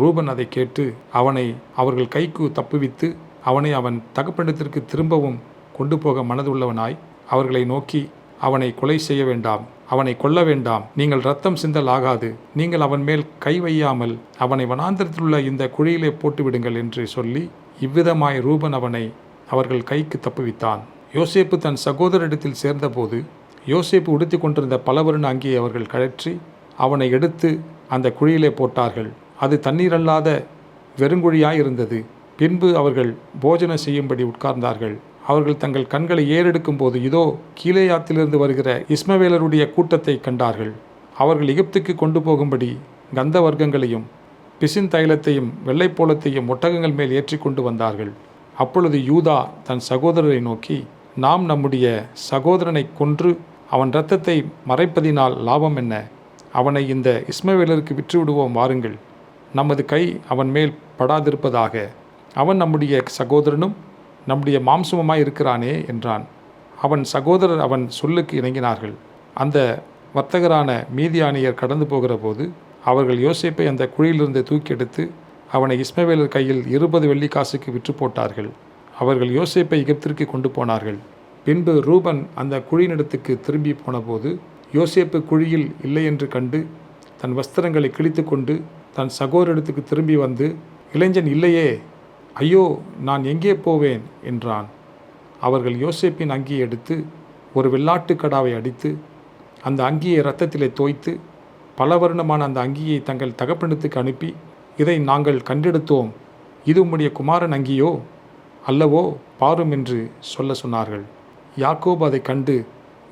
ரூபன் அதை கேட்டு அவனை அவர்கள் கைக்கு தப்புவித்து அவனை அவன் தகப்பனிடத்திற்கு திரும்பவும் கொண்டு போக மனதுள்ளவனாய் அவர்களை நோக்கி, அவனை கொலை செய்ய வேண்டாம், அவனை கொல்ல வேண்டாம், நீங்கள் இரத்தம் சிந்தல் ஆகாது, நீங்கள் அவன் மேல் கை வையாமல் அவனை வனாந்திரத்தில் உள்ள இந்த குழியிலே போட்டுவிடுங்கள் என்று சொல்லி இவ்விதமாய் ரூபன் அவனை அவர்கள் கைக்கு தப்புவித்தான். யோசேப்பு தன் சகோதரிடத்தில் சேர்ந்தபோது யோசேப்பு உடுத்தி கொண்டிருந்த பலவருண அங்கியை அவர்கள் கழற்றி அவனை எடுத்து அந்த குழியிலே போட்டார்கள். அது தண்ணீரல்லாத வெறுங்குழியாயிருந்தது. பின்பு அவர்கள் போஜனம் செய்யும்படி உட்கார்ந்தார்கள். அவர்கள் தங்கள் கண்களை ஏறெடுக்கும் போது இதோ கீலேயாத்திலிருந்து வருகிற இஸ்மவேலருடைய கூட்டத்தை கண்டார்கள். அவர்கள் எகிப்துக்கு கொண்டு போகும்படி கந்த வர்க்கங்களையும் பிசின் தைலத்தையும் வெள்ளைப்போளத்தையும் ஒட்டகங்கள் மேல் ஏற்றி கொண்டு வந்தார்கள். அப்பொழுது யூதா தன் சகோதரரை நோக்கி, நாம் நம்முடைய சகோதரனை கொன்று அவன் இரத்தத்தை மறைப்பதினால் லாபம் என்ன? அவனை இந்த இஸ்மவேலருக்கு விற்றுவிடுவோம் வாருங்கள், நமது கை அவன் மேல் படாதிருப்பதாக. அவன் நம்முடைய சகோதரனும் நம்முடைய மாம்சமுமாய் இருக்கிறானே என்றான். அவன் சகோதரர் அவன் சொல்லுக்கு இணங்கினார்கள். அந்த வர்த்தகரான மீதியானியர் கடந்து போகிற போது அவர்கள் யோசேப்பை அந்த குழியிலிருந்து தூக்கி எடுத்து அவனை இஸ்மவேலர் கையில் 20 வெள்ளிக்காசுக்கு விற்று போட்டார்கள். அவர்கள் யோசேப்பை எகிப்திற்கு கொண்டு போனார்கள். பின்பு ரூபன் அந்த குழியினிடத்துக்கு திரும்பி போனபோது யோசேப்பு குழியில் இல்லை என்று கண்டு தன் வஸ்திரங்களை கிழித்து கொண்டு தன் சகோதரத்துக்கு திரும்பி வந்து, இளைஞன் இல்லையே, ஐயோ நான் எங்கே போவேன் என்றான். அவர்கள் யோசேப்பின் அங்கியை எடுத்து ஒரு வெள்ளாட்டுக்கடாவை அடித்து அந்த அங்கியை இரத்தத்திலே தோய்த்து பலவர்ணமான அந்த அங்கியை தங்கள் தகப்பனிடத்துக்கு அனுப்பி, இதை நாங்கள் கண்டெடுத்தோம், இது உம்முடைய குமாரன் அங்கியோ அல்லவோ, பாரும் என்று சொல்ல சொன்னார்கள். யாக்கோபு அதை கண்டு,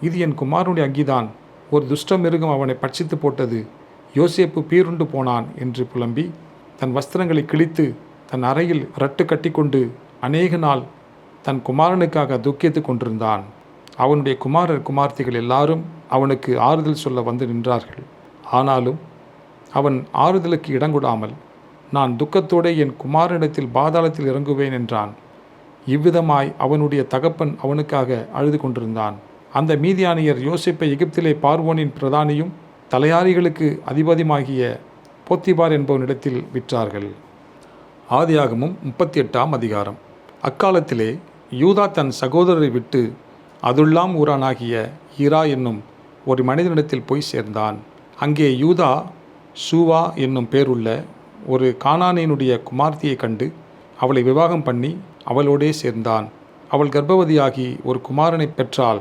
இது என் குமாரனுடைய அங்கிதான், ஒரு துஷ்ட மிருகம் அவனை பட்சித்து போட்டது, யோசேப்பு பீருண்டு போனான் என்று புலம்பி தன் வஸ்திரங்களை கிழித்து தன் அறையில் ரட்டு கட்டி கொண்டு அநேக நாள் தன் குமாரனுக்காக துக்கித்து கொண்டிருந்தான். அவனுடைய குமாரர் குமார்த்திகள் எல்லாரும் அவனுக்கு ஆறுதல் சொல்ல வந்து நின்றார்கள். ஆனாலும் அவன் ஆறுதலுக்கு இடங்கொடாமல், நான் துக்கத்தோடு என் குமாரனிடத்தில் பாதாளத்தில் இறங்குவேன் என்றான். இவ்விதமாய் அவனுடைய தகப்பன் அவனுக்காக அழுது கொண்டிருந்தான். அந்த மீதியானியர் யோசேப்பை எகிப்திலே பார்வோனின் பிரதானியும் தலையாரிகளுக்கு அதிபதியுமாகிய போத்திபார் என்பவனிடத்தில் விற்றார்கள். ஆதியாகமம் 38ஆம் அதிகாரம். அக்காலத்திலே யூதா தன் சகோதரரை விட்டு அதுல்லாம் ஊரானாகிய ஈரா என்னும் ஒரு மனிதனிடத்தில் போய் சேர்ந்தான். அங்கே யூதா சூவா என்னும் பேருள்ள ஒரு கானானியனுடைய குமார்த்தியை கண்டு அவளை விவாகம் பண்ணி அவளோடே சேர்ந்தான். அவள் கர்ப்பவதியாகி ஒரு குமாரனை பெற்றாள்.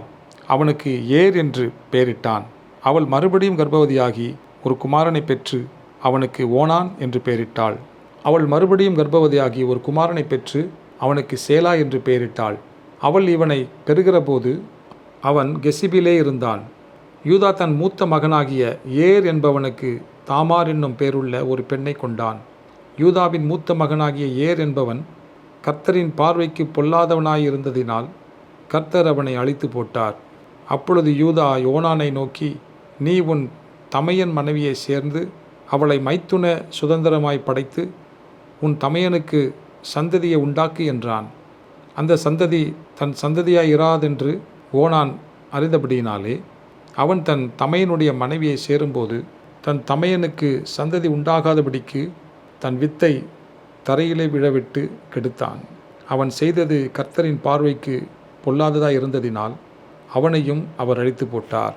அவனுக்கு ஏர் என்று பெயரிட்டான். அவள் மறுபடியும் கர்ப்பவதியாகி ஒரு குமாரனை பெற்று அவனுக்கு ஓனான் என்று பெயரிட்டாள். அவள் மறுபடியும் கர்ப்பவதியாகி ஒரு குமாரனை பெற்று அவனுக்கு சேலா என்று பெயரிட்டாள். அவள் இவனை பெறுகிறபோது அவன் கெசிபிலே இருந்தான். யூதா தன் மூத்த மகனாகிய ஏர் என்பவனுக்கு தாமார் என்னும் பேருள்ள ஒரு பெண்ணை கொண்டான். யூதாவின் மூத்த மகனாகிய ஏர் என்பவன் கர்த்தரின் பார்வைக்கு பொல்லாதவனாயிருந்ததினால் கர்த்தர் அவனை அழித்து போட்டார். அப்பொழுது யூதா யோனானை நோக்கி, நீ உன் தமையன் மனைவியை சேர்ந்து அவளை மைத்துன சுதந்திரமாய் படைத்து உன் தமையனுக்கு சந்ததியை உண்டாக்கு என்றான். அந்த சந்ததி தன் சந்ததியாய் இராதென்று ஓனான் அறிந்தபடியினாலே அவன் தன் தமையனுடைய மனைவியை சேரும்போது தன் தமையனுக்கு சந்ததி உண்டாகாதபடிக்கு தன் வித்தை தரையிலே விழவிட்டு கெடுத்தான். அவன் செய்தது கர்த்தரின் பார்வைக்கு பொல்லாததாய் இருந்ததினால் அவனையும் அவர் அழித்து போட்டார்.